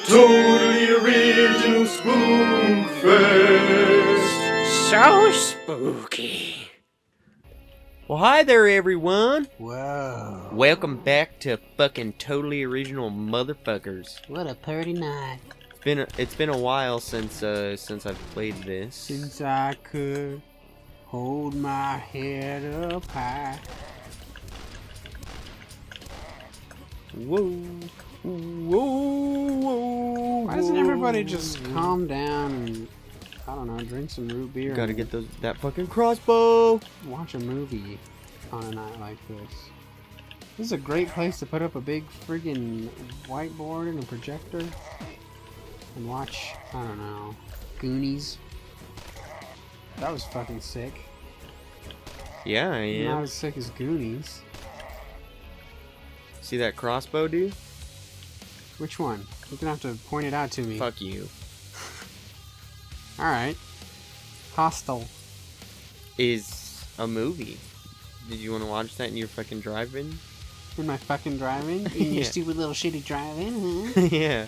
Totally original Spook Fest. So spooky. Well, hi there, everyone. Whoa. Welcome back to fucking totally original motherfuckers. What a party night. It's been a while since I've played this. Since I could hold my head up high. Whoa. Whoa. Whoa. Why doesn't everybody just calm down and, I don't know, drink some root beer? Gotta and get that fucking crossbow. watch a movie on a night like this. This is a great place to put up a big friggin' whiteboard and a projector and watch, I don't know, Goonies. That was fucking sick. Yeah, I am. Not as sick as Goonies. See that crossbow, dude? Which one? You're gonna have to point it out to me. Fuck you. Alright. Hostel. Is a movie. Did you want to watch that in your fucking drive-in? In my fucking drive-in? In Yeah. your stupid little shitty drive-in, huh? Yeah.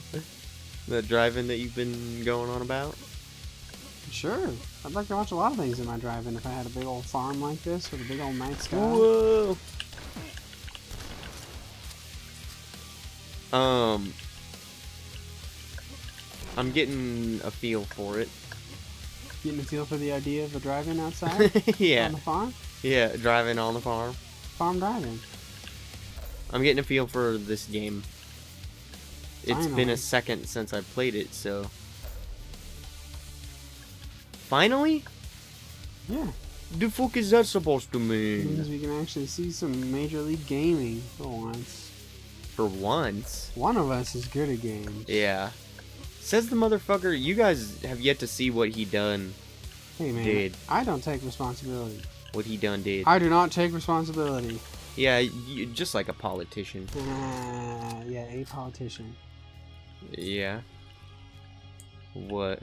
That drive-in that you've been going on about? Sure. I'd like to watch a lot of things in my drive-in if I had a big old farm like this with a big old night sky. Whoa. I'm getting a feel for it. Getting a feel for the idea of a drive-in outside? Yeah. On the farm? Yeah, driving on the farm. Farm drive-in. I'm getting a feel for this game. It's been Finally. a second since I played it, so... Finally? Yeah. The fuck is that supposed to It mean? means we can actually see some Major League Gaming for once. For once? One of us is good at games. Yeah. Says the motherfucker, you guys have yet to see what he done. Hey man, Did. I don't take responsibility. What he done did. I do not take responsibility. Yeah, you, just like a politician. Yeah, a politician. Yeah. What?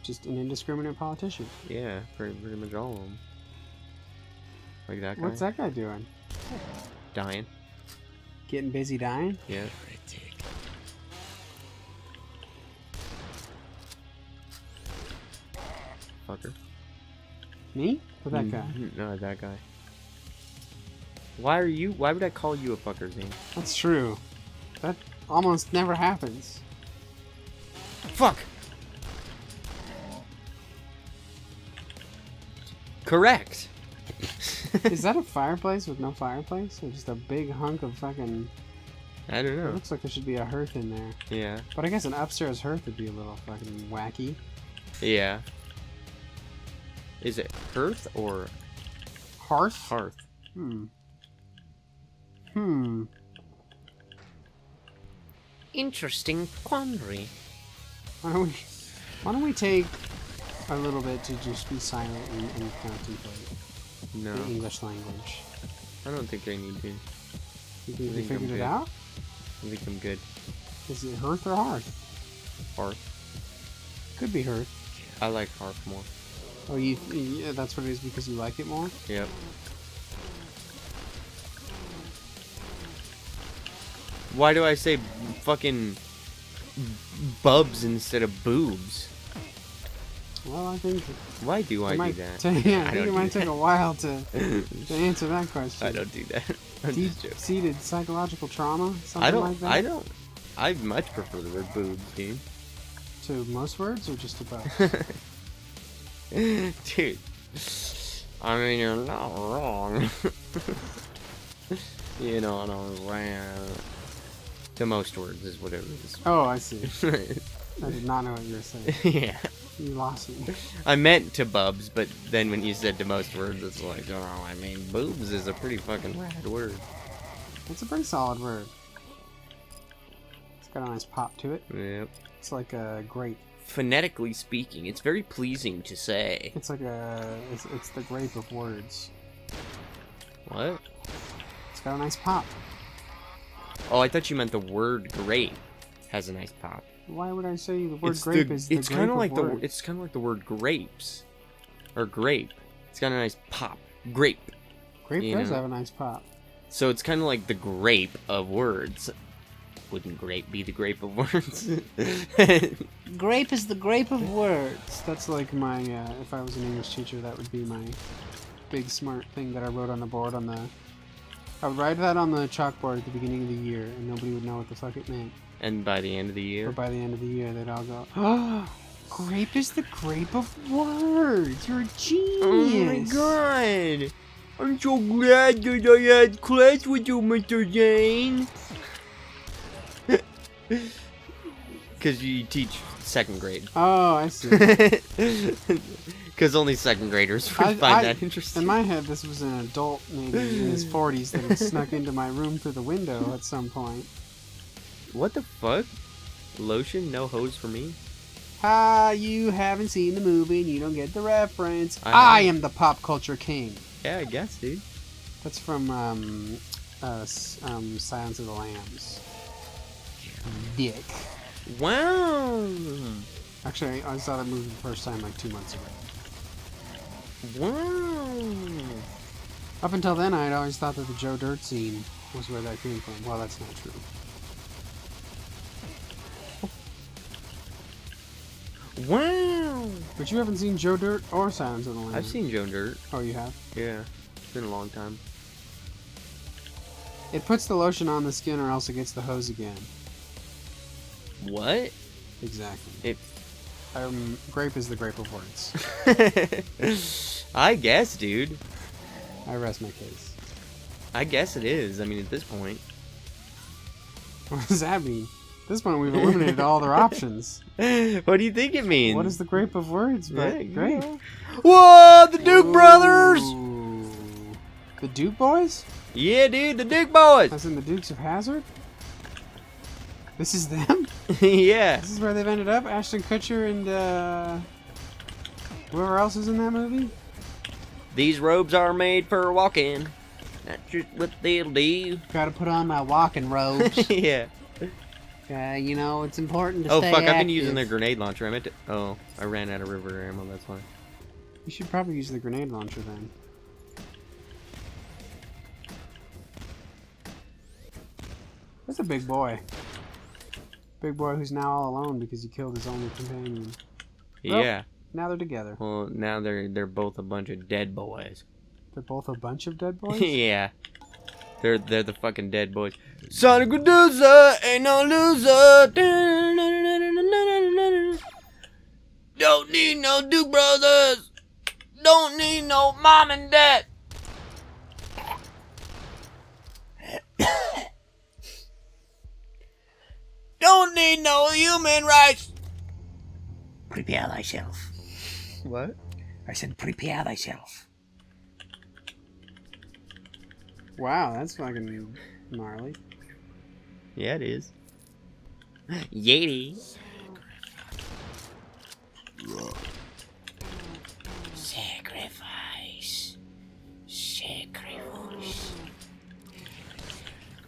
Just an indiscriminate politician. Yeah, pretty much all of them. Like that guy. What's that guy doing? Dying. Getting busy dying? Yeah. Fucker. Me? Or that guy? No, that guy. Why would I call you a fucker, Zane? That's true. That almost never happens. Fuck! Correct! Is that a fireplace with no fireplace? Or just a big hunk of fucking... I don't It know. looks like there should be a hearth in there. Yeah. But I guess an upstairs hearth would be a little fucking wacky. Yeah. Is it hearth or Hearth? hearth? Interesting quandary. Why don't we take a little bit to just be silent and contemplate No. the English language? I don't think I need to. You think I you think I'm figured it good. out? I think I'm good. Is it hearth or hearth? Hearth. Could be hearth. I like hearth more. Oh, yeah, that's what it is because you like it more? Yep. Why do I say fucking bubs instead of boobs? Well, I think Why do I it do might that? yeah, I I think don't it do might take that. a while to answer that question. I don't do that. I'm just joking. Deep-seated psychological trauma, something like that? I much prefer the word boobs, dude. To most words or just to both? Dude. I mean, you're not wrong. You know what I'm saying. To most words is whatever it is. Oh, I see. I did not know what you were saying. Yeah. You lost me. I meant to bubs, but then when you said to most words, it's like, oh, I mean, boobs is a pretty fucking rad word. It's a pretty solid word. It's got a nice pop to it. Yep. It's like a grape. Phonetically speaking, it's very pleasing to say. It's like it's the grape of words. What? It's got a nice pop. Oh, I thought you meant the word grape has a nice pop. Why would I say the word It's grape the, is the it's grape kind of of like words? it's kind of like the word grapes, or grape. It's got a nice pop. Grape. Grape you does know. have a nice pop. So it's kind of like the grape of words. Wouldn't grape be the grape of words? Grape is the grape of words. That's like my, if I was an English teacher, that would be my big smart thing that I wrote on the board on the... I would write that on the chalkboard at the beginning of the year, and nobody would know what the fuck it meant. And by the end of the year? Or by the end of the year, they'd all go, oh, grape is the grape of words. You're a genius. Oh my god. I'm so glad that I had class with you, Mr. Zane. Because you teach 2nd grade. Oh, I see. Because only 2nd graders would find that interesting. In my head, this was an adult, maybe in his 40s, that had snuck into my room through the window at some point. What the fuck? Lotion? No hose for me? You haven't seen the movie and you don't get the reference. I am the pop culture king. Yeah, I guess, dude. That's from Silence of the Lambs. Dick. Wow. Actually, I saw that movie the first time like 2 months ago. Wow. Up until then, I had always thought that the Joe Dirt scene was where that came from. Well, that's not true. Wow. But you haven't seen Joe Dirt or Silence of the Lambs. I've seen Joe Dirt. Oh, you have? Yeah. It's been a long time. It puts the lotion on the skin or else it gets the hose again. What? Exactly. Grape is the grape of words. I guess, dude. I rest my case. I guess it is. I mean, at this point. What does that mean? At this point, we've eliminated all their options. What do you think it means? What is the grape of words? But Yeah, grape. Whoa, the Duke brothers! The Duke boys? Yeah, dude, the Duke boys! As in the Dukes of Hazzard? This is them? Yeah. This is where they've ended up? Ashton Kutcher and, whoever else is in that movie? These robes are made for walking. That's just what they'll do. Gotta put on my walking robes. Yeah. You know, it's important to Oh, stay fuck, I've been active. using their grenade launcher. I meant to... Oh, I ran out of river ammo, that's why. You should probably use the grenade launcher then. That's a big boy. Big boy who's now all alone because he killed his only companion. Well, Yeah. now they're together. Well, now they're both a bunch of dead boys. They're both a bunch of dead boys? Yeah. They're the fucking dead boys. Sonic Medusa ain't no loser. Don't need no Duke brothers. Don't need no mom and dad. Don't need no human rights. Prepare thyself. What? I said prepare thyself. Wow, that's fucking gnarly. Yeah, it is. Yeti. Sacrifice. Sacrifice.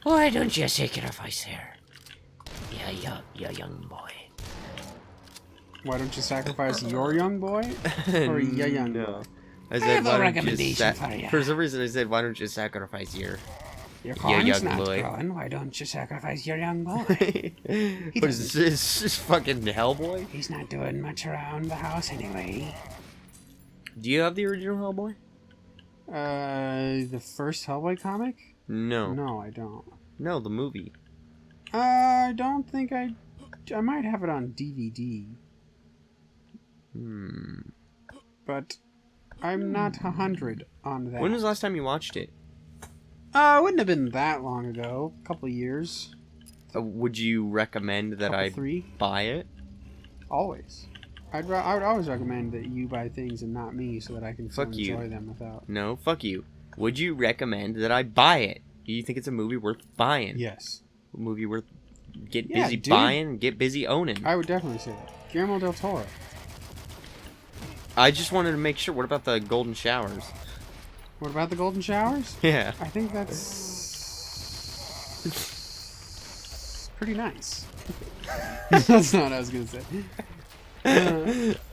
Why don't you sacrifice her? You young boy. Why don't you sacrifice your young boy? Or ya young boy? I I have a why don't you recommendation for you. For some reason, I said, why don't you sacrifice your Your corn's young not boy. growing. Why don't you sacrifice your young boy? What is this? This fucking Hellboy? He's not doing much around the house anyway. Do you have the original Hellboy? The first Hellboy comic? No. No, I don't. No, the movie. I don't think I might have it on DVD. But I'm not 100 on that. When was the last time you watched it? It wouldn't have been that long ago. A couple of years. Would you recommend that I 3. buy it? Always. I would always recommend that you buy things and not me, so that I can still Fuck you. enjoy them without. No, fuck you. Would you recommend that I buy it? Do you think it's a movie worth buying? Yes. A movie worth get Yeah, busy dude. buying and get busy owning? I would definitely say that. Guillermo del Toro. I just wanted to make sure. What about the golden showers? What about the Golden Showers? Yeah. I think that's pretty nice. That's not what I was gonna say.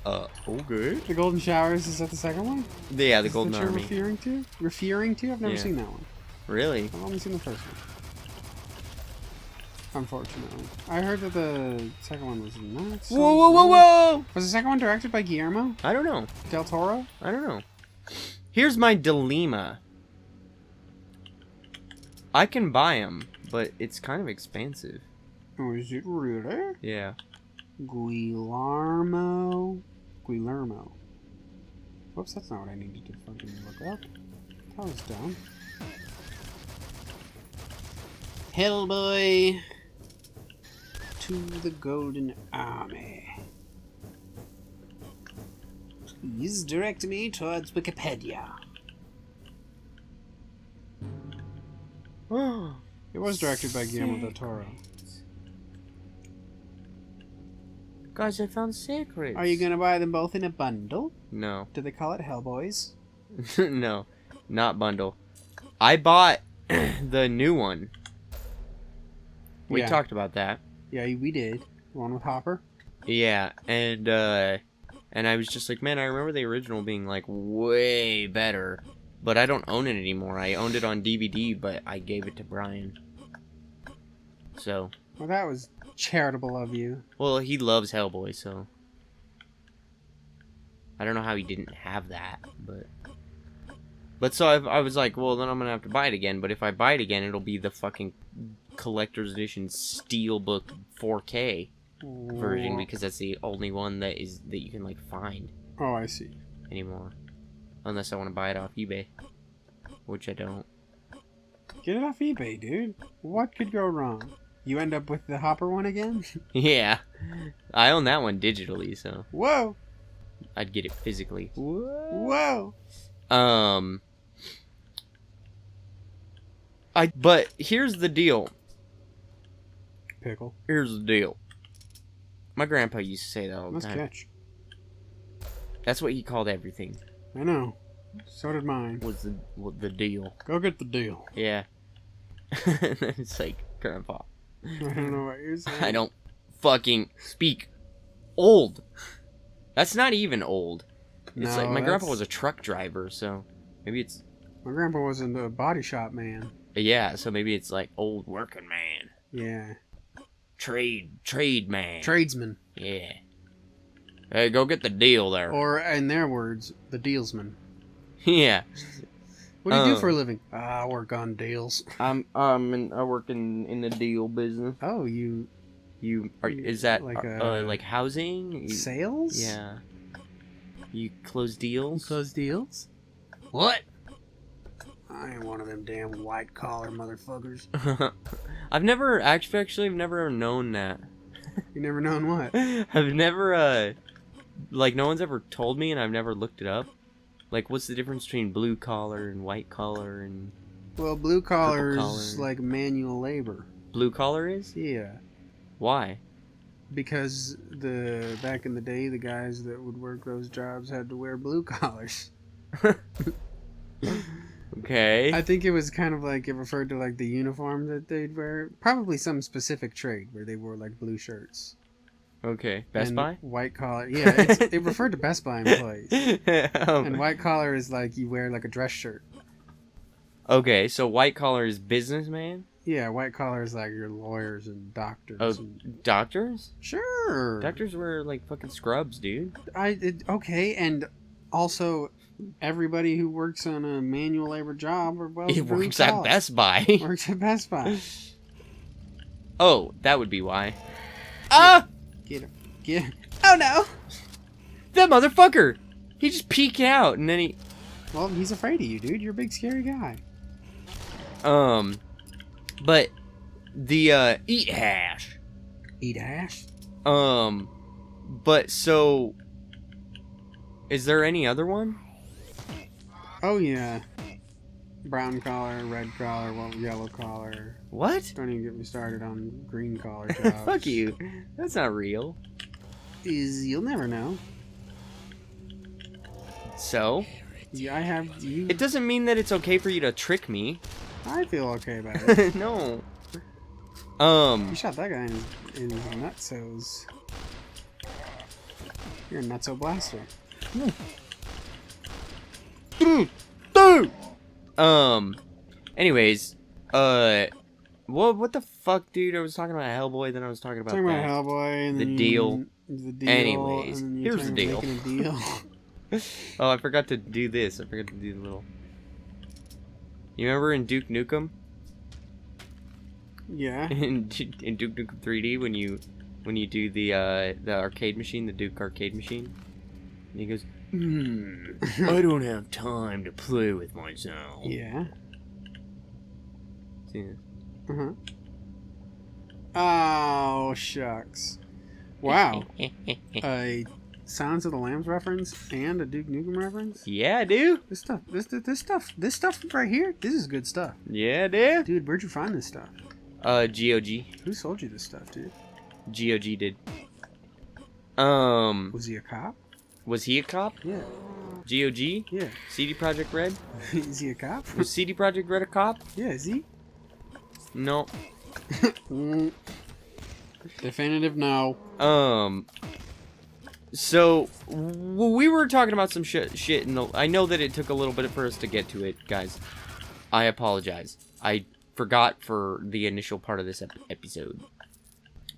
Okay. The Golden Showers, is that the second one? Yeah, the Is Golden that you're Army. referring to? Referring to? I've never Yeah. seen that one. Really? I've only seen the first one. Unfortunately. I heard that the second one was not so Whoa, whoa, whoa, whoa! Was the second one directed by Guillermo I don't know. del Toro? I don't know. Here's my dilemma. I can buy them, but it's kind of expensive. Oh, is it really? Yeah. Guillermo. Whoops, that's not what I needed to fucking look up. That was dumb. Hellboy to the Golden Army. Please direct me towards Wikipedia. It was directed by Guillermo del Toro. Guys, I found secrets. Are you gonna buy them both in a bundle? No. Do they call it Hellboys? No. Not bundle. I bought the new one. We Yeah. talked about that. Yeah, we did. The one with Hopper? Yeah, and I was just like, man, I remember the original being like way better, but I don't own it anymore. I owned it on DVD, but I gave it to Brian. So. Well, that was charitable of you. Well, he loves Hellboy, so. I don't know how he didn't have that, but so I was like, well, then I'm gonna have to buy it again. But if I buy it again, it'll be the fucking collector's edition Steelbook 4K version, because that's the only one that you can like find Oh, I see. anymore, unless I want to buy it off eBay, which I don't. Get it off eBay, dude. What could go wrong? You end up with the Hopper one again? Yeah, I own that one digitally, so Whoa! I'd get it physically. Whoa! But here's the deal. Pickle. Here's the deal. My grandpa used to say that all the Let's time. catch. That's what he called everything. I know. So did mine. Was the deal? Go get the deal. Yeah. And then it's like, Grandpa, I don't know what you're saying. I don't fucking speak old. That's not even old. It's No, like my grandpa that's- was a truck driver, so maybe it's My grandpa wasn't a body shop man. yeah. So maybe it's like old working man, Yeah. trade man. Tradesman. Yeah. Hey, go get the deal there. Or, in their words, the dealsman. Yeah. What do you do for a living? I work on deals. I work in the deal business. Oh, you... Is that like like housing? Sales? Yeah. You close deals? Close deals? What? I ain't one of them damn white-collar motherfuckers. I've never known that. You never known what? I've never like no one's ever told me, and I've never looked it up. Like, what's the difference between blue collar and white collar and Well, blue collar Purple is collar. like manual labor. blue collar is? Yeah. Why? Because back in the day, the guys that would work those jobs had to wear blue collars. Okay. I think it was kind of like it referred to like the uniform that they'd wear. Probably some specific trade where they wore like blue shirts. Okay. Best And Buy? White collar. Yeah, it referred to Best Buy employees. And white collar is like you wear like a dress shirt. Okay, so white collar is businessman? Yeah, white collar is like your lawyers and doctors. Oh, and... doctors? Sure. Doctors wear like fucking scrubs, dude. Okay, and also everybody who works on a manual labor job or It works at Best Buy. Works at Best Buy. Oh, that would be why. Ah! Get him. Oh no! That motherfucker! He just peeked out and then he... Well, he's afraid of you, dude. You're a big scary guy. But the, eat hash. Eat hash? But so... Is there any other one? Oh yeah. Brown collar, red collar, well, yellow collar. What? Don't even get me started on green collar jobs. Fuck you. That's not real. You'll never know. So? Yeah, I have you. It doesn't mean that it's okay for you to trick me. I feel okay about it. No. You shot that guy in his nutsos. You're a nutso blaster. Anyways, What the fuck, dude? I was talking about Hellboy, then I was talking about Talking that. about Hellboy and The then deal. The deal. Anyways, and then you're here's the talking about deal. making a deal. Oh, I forgot to do this. I forgot to do the little... You remember in Duke Nukem? Yeah. In Duke Nukem 3D when you do the arcade machine, the Duke arcade machine? And he goes, I don't have time to play with myself. Yeah. See this? Uh-huh. Oh, shucks. Wow. A Silence of the Lambs reference and a Duke Nukem reference? Yeah, dude. This stuff right here, this is good stuff. Yeah, dude. Dude, where'd you find this stuff? GOG. Who sold you this stuff, dude? GOG did. Was he a cop? Was he a cop? Yeah. GOG? Yeah. CD Projekt Red? Is he a cop? Was CD Projekt Red a cop? Yeah, is he? No. Definitive no. So we were talking about some shit and I know that it took a little bit for us to get to it, guys. I apologize. I forgot for the initial part of this episode.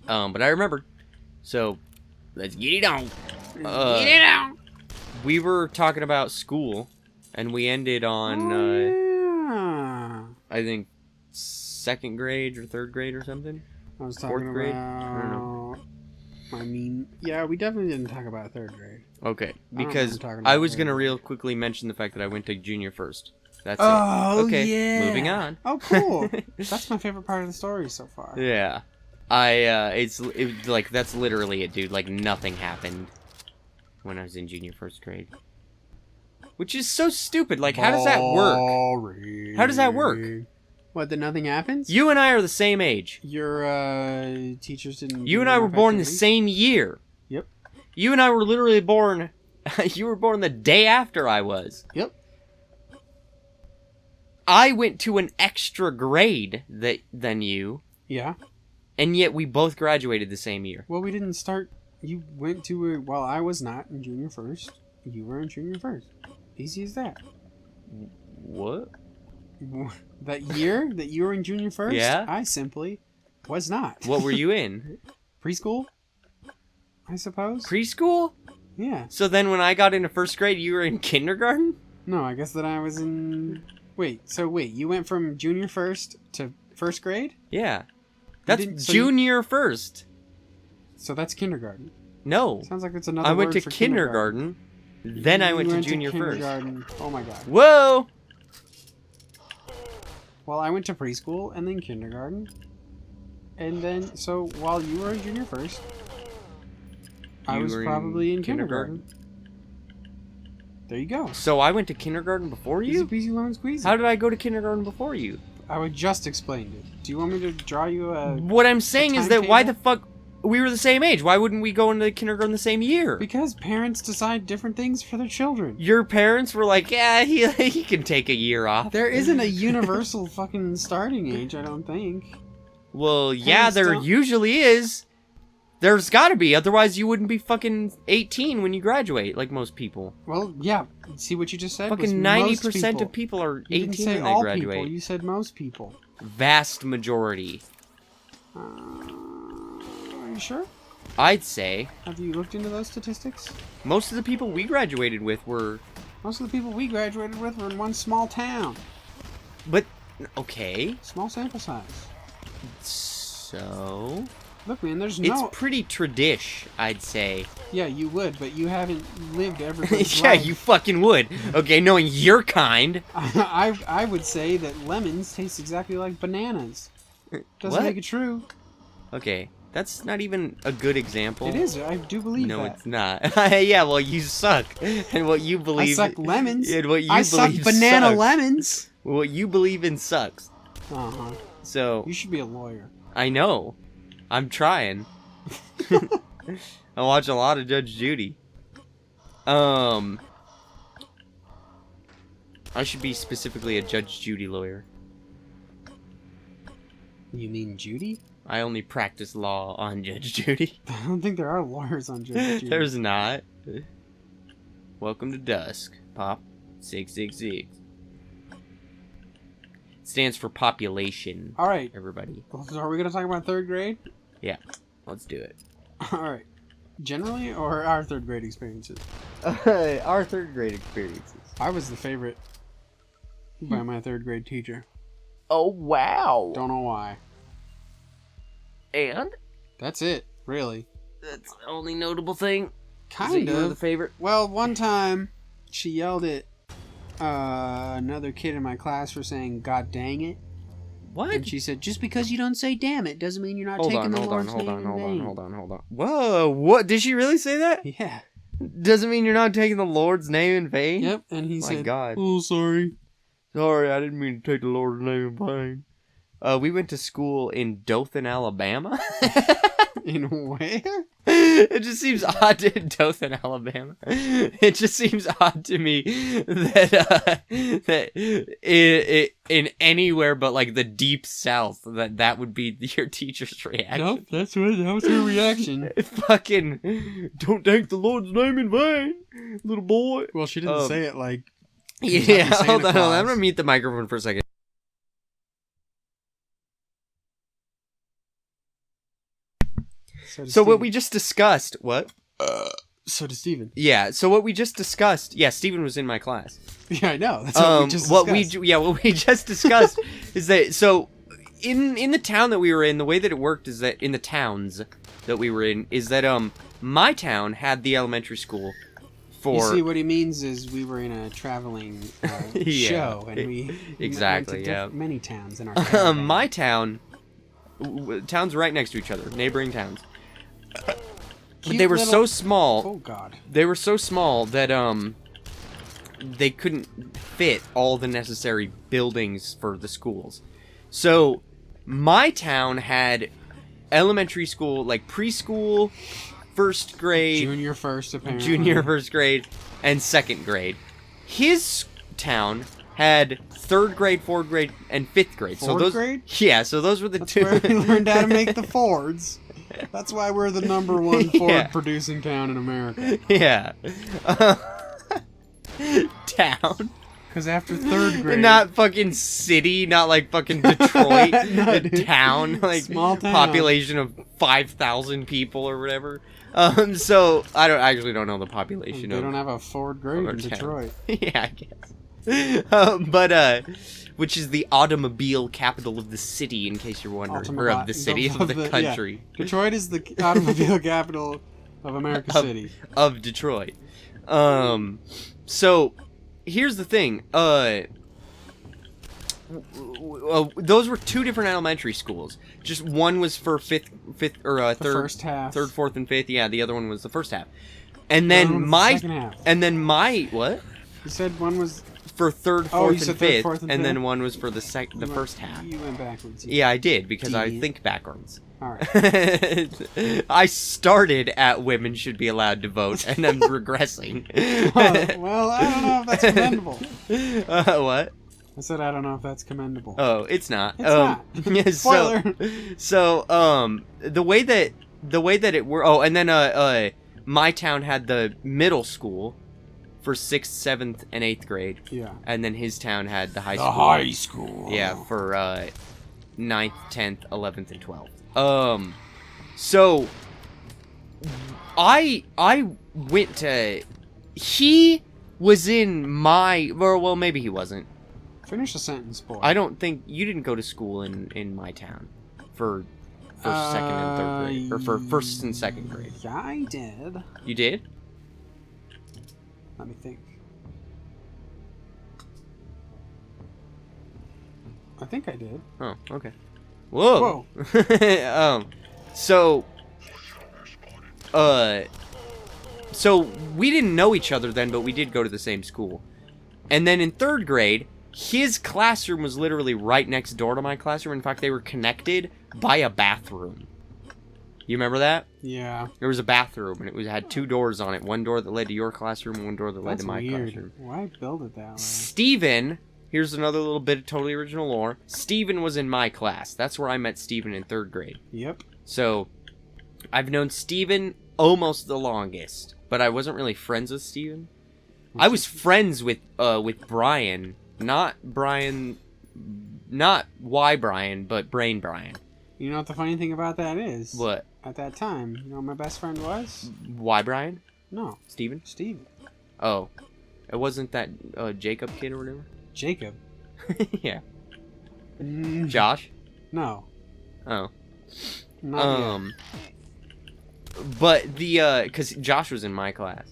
But I remembered. So let's get it on. Get it out. We were talking about school and we ended on yeah. I think 2nd grade or 3rd grade or something. I was 4th talking grade? about. I don't know. I mean, yeah, we definitely didn't talk about 3rd grade. Okay, I don't because remember talking I about was that. gonna real quickly mention the fact that I went to junior first. That's it. Oh, Okay, yeah. moving on. Oh, cool. That's my favorite part of the story so far. Yeah, like that's literally it, dude. Like nothing happened when I was in junior first grade, which is so stupid. Like, how does that work? Boring. How does that work? What? That nothing happens? You and I are the same age. Your teachers didn't. You do and I enough were born the activities? same year. Yep. You and I were literally born. You were born the day after I was. Yep. I went to an extra grade than you, Yeah. and yet we both graduated the same year. Well, we didn't start. You went to well, I was not in junior first. You were in junior first. Easy as that. What? That year that you were in junior first, Yeah? I simply was not. What were you in? Preschool? I suppose. Preschool? Yeah. So then when I got into first grade, you were in kindergarten? No, I guess that I was in. Wait, you went from junior first to first grade? Yeah. That's didn't- so junior first. So that's kindergarten. No. Sounds like that's another I went word to for kindergarten, then I You went to junior first. kindergarten. Oh my god. Whoa! Well, I went to preschool and then kindergarten. And then, so while you were in junior first, I You was were in probably in kindergarten. There you go. So I went to kindergarten before Easy you? peasy lemon squeezy. How did I go to kindergarten before you? I would just explained it. Do you want me to draw you a... What I'm saying is that why the timetable? fuck... We were the same age. Why wouldn't we go into kindergarten the same year? Because parents decide different things for their children. Your parents were like, yeah, he can take a year off. There isn't a universal fucking starting age, I don't think. Well, yeah, Parents there don't- usually is. There's gotta be, otherwise you wouldn't be fucking 18 when you graduate, like most people. Well, yeah. See what you just said? was Fucking most 90% of people are You 18 didn't say when they all graduate. people. You said most people. Vast majority. Are you sure? I'd say Have you looked into those statistics? most of the people we graduated with were... Most of the people we graduated with were in one small town. But, okay, Small sample size. so... Look, man, there's It's no... pretty tradish, I'd say. Yeah, you would, but you haven't lived everybody's Yeah, life. you fucking would. Okay, knowing your kind. I would say that lemons taste exactly like bananas. Doesn't What? make it true. Okay, that's not even a good example. It is. I do believe No, that. it's not. Yeah, well, you suck. And what you I believe... suck lemons. And what you I suck believe banana sucks. lemons. What you believe in sucks. Uh-huh. So, You should be a lawyer. I know. I'm trying. I watch a lot of Judge Judy. I should be specifically a Judge Judy lawyer. You mean Judy? I only practice law on Judge Judy. I don't think there are lawyers on Judge Judy. There's not. Welcome to Dusk, Pop 666. stands for population. All right. Everybody. So are we going to talk about 3rd grade? Yeah. Let's do it. All right. Generally, or our 3rd grade experiences? Our 3rd grade experiences. I was the favorite by my 3rd grade teacher. Oh, wow. Don't know why. And? That's it, really. That's the only notable thing. Kind You were the of. favorite? Well, one time, she yelled at another kid in my class for saying, God dang it. What? And she said, just because you don't say damn it doesn't mean you're not taking the Lord's name in vain. Hold on. Whoa, what? Did she really say that? Yeah. Doesn't mean you're not taking the Lord's name in vain? Yep, and he My said, God. oh, sorry. Sorry, I didn't mean to take the Lord's name in vain. We went to school in Dothan, Alabama. In where? It just seems odd to Dothan, Alabama. It just seems odd to me that in anywhere but like the deep south that would be your teacher's reaction. Nope, that was her reaction. Fucking don't take the Lord's name in vain, little boy. Well, she didn't say it like... Yeah, Santa hold on. Claus. I'm gonna mute the microphone for a second. So what we just discussed, what? So does Steven. Yeah, so what we just discussed, yeah, Steven was in my class. Yeah, I know. That's what we just discussed. What we just discussed is that, so, in the town that we were in, the way that it worked is that, in the towns that we were in, is that, my town had the elementary school for... You see, what he means is we were in a traveling Yeah, show, and we exactly, went to yeah. many towns in our caravan. My town, towns right next to each other, neighboring towns. But Cute they were little- so small. Oh, God. They were so small that they couldn't fit all the necessary buildings for the schools. So my town had elementary school, like preschool, first grade, Junior first, apparently. junior first grade, and second grade. His town had 3rd grade, 4th grade, and 5th grade. So Fourth those, grade? yeah. So those were the That's two. where we learned how to make the Fords. That's why we're the number 1 Ford Yeah. producing town in America. Yeah. Town. Because after 3rd grade... Not fucking city, not like fucking Detroit. No, A dude. town, like Small town. population of 5,000 people or whatever. So I actually don't know the population They of. don't have a Ford grade our in town. Detroit. Yeah, I guess. Which is the automobile capital of the city, in case you're wondering, or of the city of the country. Yeah. Detroit is the automobile capital of America City. Of Detroit. So here's the thing. Those were 2 different elementary schools. Just one was for fifth or The third, first half. 3rd, 4th, and 5th. Yeah, the other one was the first half. And The other then one was the my, second half. and then my what? You said one was... For 3rd, 4th, Oh, you and said 5th, 3rd, 4th, and and then 5th? one was for the first half. You went backwards. Yeah, I did because I Idiot. think backwards. Alright. I started at women should be allowed to vote, and I'm regressing. Well, I don't know if that's commendable. What? I said I don't know if that's commendable. Oh, it's not. It's not. Yeah, Spoiler. So, the way that it worked. Oh, and then my town had the middle school for 6th, 7th, and 8th grade, Yeah. and then his town had the high The school. high school. Yeah, for 9th, 10th, 11th, and 12th. So I went to. He was in my. Well, maybe he wasn't. Finish a sentence, boy. I don't think you didn't go to school in my town for first, second, and 3rd grade, or for 1st and 2nd grade. Yeah, I did. You did? Let me think. I think I did. Oh, okay. Whoa. So we didn't know each other then, but we did go to the same school. And then in 3rd grade, his classroom was literally right next door to my classroom. In fact, they were connected by a bathroom. You remember that? Yeah. There was a bathroom, and it had 2 doors on it. One door that led to your classroom, one door that led That's to my weird. classroom. Why build it that way? Steven, here's another little bit of totally original lore. Steven was in my class. That's where I met Steven in 3rd grade. Yep. So, I've known Steven almost the longest, but I wasn't really friends with Steven. I was friends with Brian, not not Y Brian, but Brain Brian. You know what the funny thing about that is? What? At that time, you know what my best friend was? Y Brian? No. Steven? Steven. Oh. It wasn't that Jacob kid or whatever? Jacob. Yeah. Mm, Josh? no. Oh. Not yet. But the, because Josh was in my class.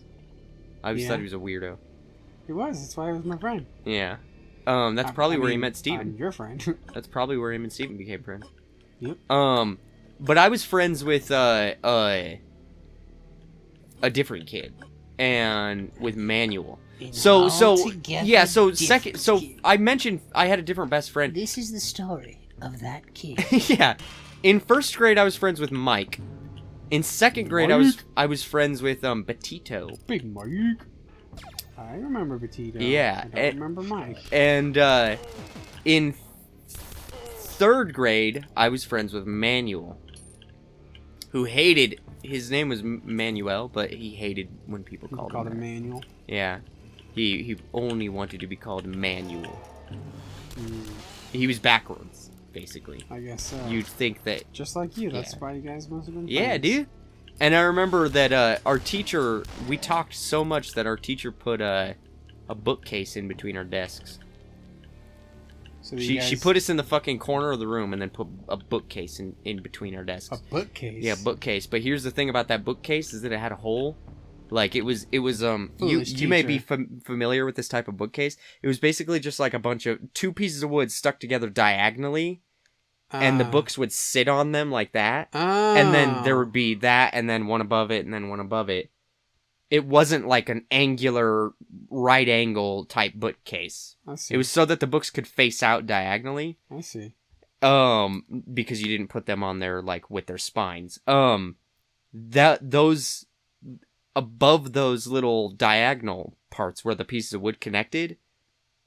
I always Yeah. thought he was a weirdo. He was. That's why he was my friend. Yeah. That's probably where he met Steven. I'm your friend. That's probably where him and Steven became friends. Yep. But I was friends with, a different kid. And with Manuel. So I mentioned I had a different best friend. This is the story of that kid. Yeah. In first grade, I was friends with Mike. In second grade, I was friends with Betito. Big Mike. I remember Betito. Yeah, I don't remember Mike. And in third grade, I was friends with Manuel, who hated. His name was Manuel, but he hated when people called him Manuel. Yeah, he only wanted to be called Manuel. Mm, He was backwards, basically. I guess so. You'd think that. Just like you. That's Yeah. why you guys must have been friends. Yeah, dude. And I remember that our teacher, we talked so much that our teacher put a bookcase in between our desks. So She put us in the fucking corner of the room and then put a bookcase in between our desks. a bookcase. Yeah, bookcase. But here's the thing about that bookcase is that it had a hole. Like it was Foolish you may be teacher. familiar with this type of bookcase. It was basically just like a bunch of two pieces of wood stuck together diagonally, and the books would sit on them like that. And then there would be that, and then one above it, and then one above it. It wasn't like an angular, right angle type bookcase. I see. It was so that the books could face out diagonally. I see. Because you didn't put them on there like with their spines. Those above those little diagonal parts where the pieces of wood connected,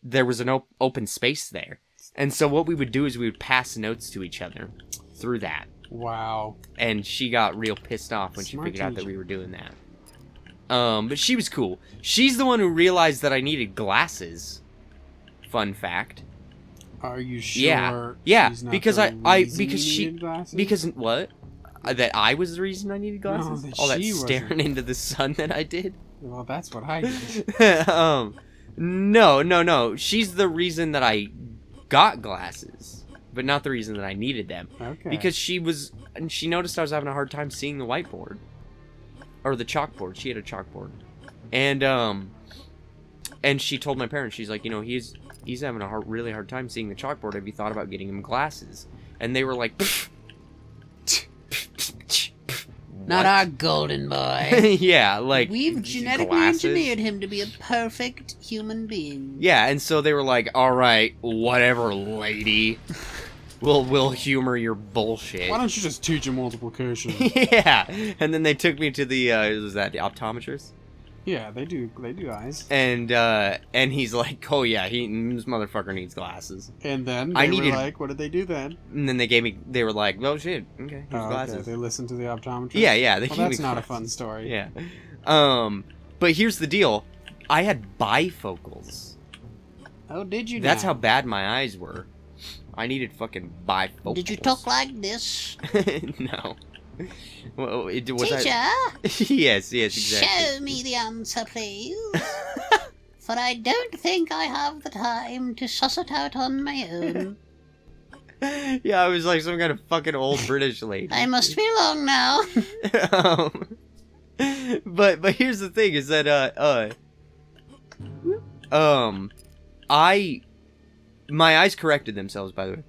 there was an open space there. And so what we would do is we would pass notes to each other through that. Wow. And she got real pissed off when she Smart figured out that teacher. we were doing that. But she was cool. She's the one who realized that I needed glasses. Fun fact. Are you sure? Yeah, she's not because the reason because you she needed glasses? because what? That I was the reason I needed glasses? that All that she staring wasn't. into the sun that I did? Well, that's what I did. No. She's the reason that I got glasses, but not the reason that I needed them. Okay. Because she noticed I was having a hard time seeing the whiteboard. Or the chalkboard. She had a chalkboard. And she told my parents, she's like, he's having a really hard time seeing the chalkboard. Have you thought about getting him glasses? And they were like, Not "What?" our golden boy. Yeah, like We've genetically glasses? engineered him to be a perfect human being. Yeah, and so they were like, all right, whatever, lady. We'll humor your bullshit. Why don't you just teach him multiplication? Yeah, and then they took me to the was that the optometrist? Yeah, they do eyes. And he's like, oh yeah, this motherfucker needs glasses. And then I they were needed- like, what did they do then? And then they were like, oh shit, okay, here's glasses. Okay. They listened to the optometrist. Yeah, they Well, gave that's me not a glasses. fun story. Yeah. But here's the deal. I had bifocals. Oh, did you? That's now? how bad my eyes were. I needed fucking bifocals. Did you talk like this? No. Well, Teacher, yes, exactly. show me the answer, please. For I don't think I have the time to suss it out on my own. Yeah, I was like some kind of fucking old British lady. I must be along now. But here's the thing: is that my eyes corrected themselves. By the way,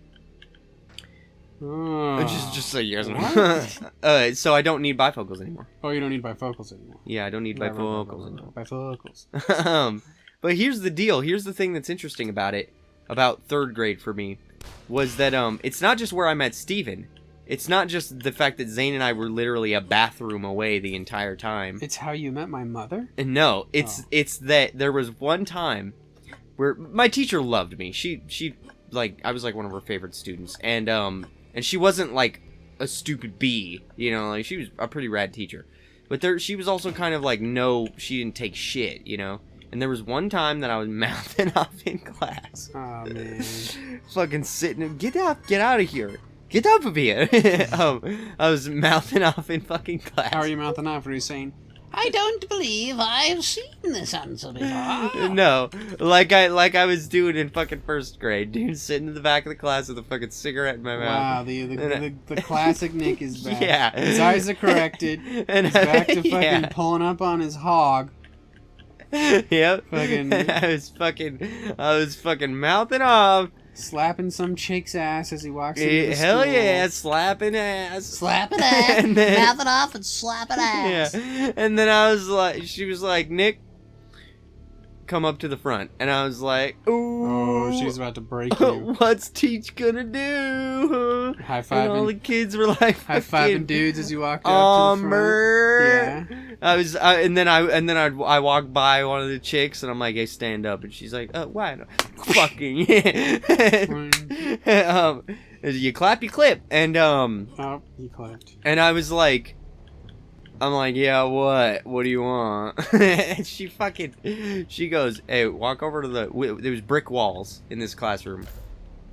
Oh. just so you guys What? know. So I don't need bifocals anymore. Oh, you don't need bifocals anymore. Yeah, I don't need bifocals anymore. Bifocals. But here's the deal. Here's the thing that's interesting about it, about third grade for me, was that it's not just where I met Steven. It's not just the fact that Zane and I were literally a bathroom away the entire time. It's how you met my mother? And no, it's that there was one time where my teacher loved me. She like I was like one of her favorite students, and she wasn't like a stupid bee, like she was a pretty rad teacher. But she was also kind of like she didn't take shit, And there was one time that I was mouthing off in class. Oh man. Fucking sitting. Get out of here. Get up of here. I was mouthing off in fucking class. How are you mouthing off? Are you saying, I don't believe I've seen this answer before. No, like I was doing in fucking first grade, dude, sitting in the back of the class with a fucking cigarette in my mouth. wow, the classic Nick is back. Yeah. His eyes are corrected. And He's back to fucking yeah. pulling up on his hog. Yep. Fucking- I was fucking mouthing off. Slapping some chick's ass as he walks into the Hell school. yeah, slapping ass. Slapping ass, And then- mouth it off and slapping ass. Yeah. And then I was like, she was like, Nick, come up to the front. And I was like, ooh. Oh, she's about to break you. What's Teach gonna do? High And all the fiving, kids were like, high fiving dudes as you walked up to the front. Armor. Yeah. And then I walked by one of the chicks and I'm like, hey, stand up. And she's like, why not? Fucking yeah. You clap, you clip. And Oh, he clapped. and I was like, I'm like, yeah, what do you want? And she goes, hey, walk over to there was brick walls in this classroom.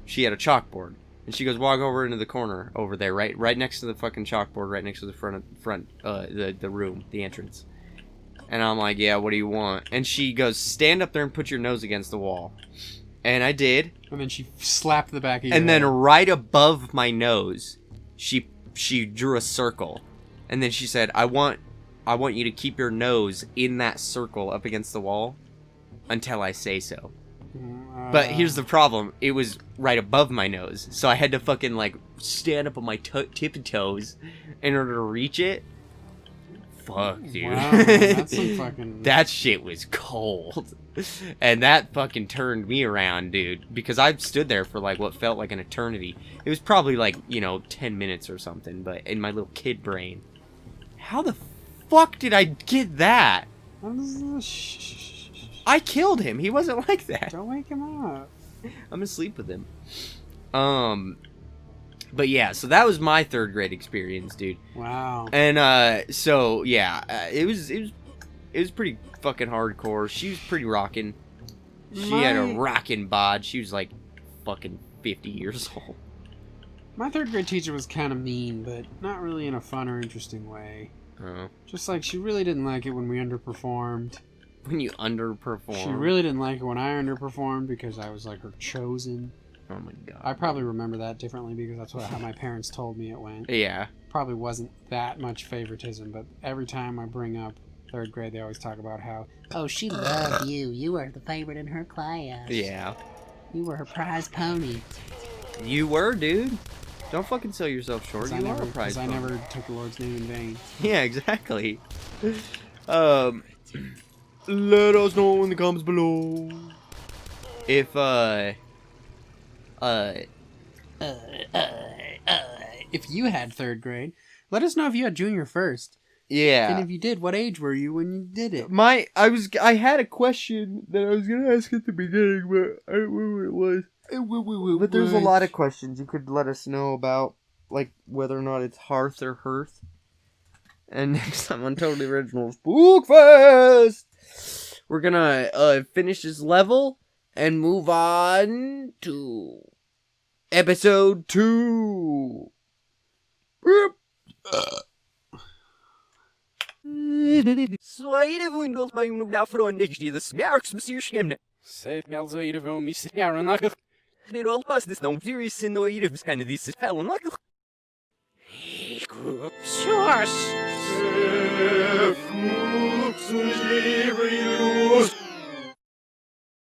She had a chalkboard. And she goes, walk over into the corner over there, right next to the fucking chalkboard, right next to the front, the room, the entrance. And I'm like, yeah, what do you want? And she goes, stand up there and put your nose against the wall. And I did. And then she slapped the back of your And then head. right above my nose, she drew a circle. And then she said, I want you to keep your nose in that circle up against the wall until I say so. But here's the problem. It was right above my nose. So I had to fucking, like, stand up on my tippy toes in order to reach it. Fuck, dude. Wow, that's some fucking... That shit was cold. And that fucking turned me around, dude. Because I stood there for, like, what felt like an eternity. It was probably, like, 10 minutes or something. But in my little kid brain. How the fuck did I get that? I killed him. He wasn't like that. Don't wake him up. I'm asleep with him. But yeah, so that was my third grade experience, dude. Wow. And so yeah, it was pretty fucking hardcore. She was pretty rocking. She had a rocking bod. She was like fucking 50 years old. My third grade teacher was kind of mean, but not really in a fun or interesting way. Oh. Just like she really didn't like it when we underperformed. When you underperform. She really didn't like it when I underperformed because I was like her chosen. Oh my god. I probably remember that differently because that's how my parents told me it went. Yeah. Probably wasn't that much favoritism, but every time I bring up third grade, they always talk about how, Oh, she loved you. You were the favorite in her class. Yeah. You were her prize pony. You were, dude. Don't fucking sell yourself short. You are a prize. I never took the Lord's name in vain. Yeah, exactly. Let us know in the comments below if If you had third grade, let us know if you had junior first. yeah. And if you did, what age were you when you did it? I had a question that I was gonna ask at the beginning, but I don't remember what it was. But there's a lot of questions you could let us know about, like whether or not it's hearth or hearth. And next time on Totally Original Spookfest, we're gonna finish this level and move on to episode 2. Säg mig alltså i det var misstjärnorna. Sef,